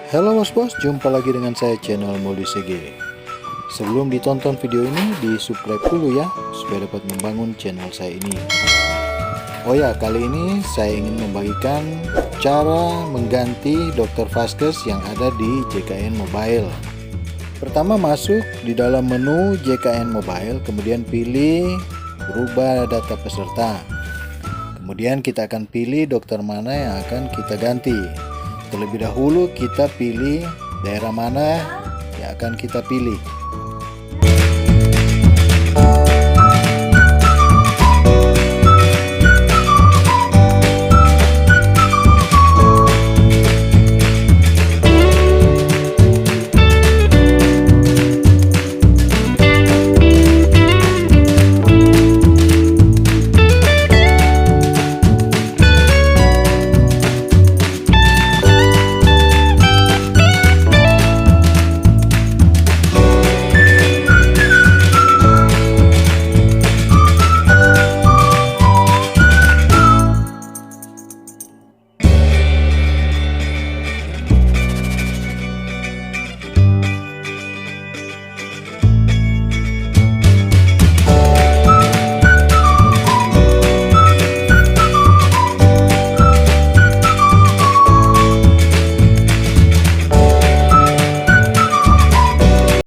Halo bos-bos, jumpa lagi dengan saya channel Moldy CG. Sebelum ditonton video ini, di subscribe dulu ya, supaya dapat membangun channel saya ini. Oh ya, kali ini saya ingin membagikan cara mengganti Dr. Vaskes yang ada di JKN Mobile. Pertama, masuk di dalam menu JKN Mobile, kemudian pilih berubah data peserta. Kemudian kita akan pilih dokter mana yang akan kita ganti. Terlebih dahulu kita pilih daerah mana yang akan kita pilih.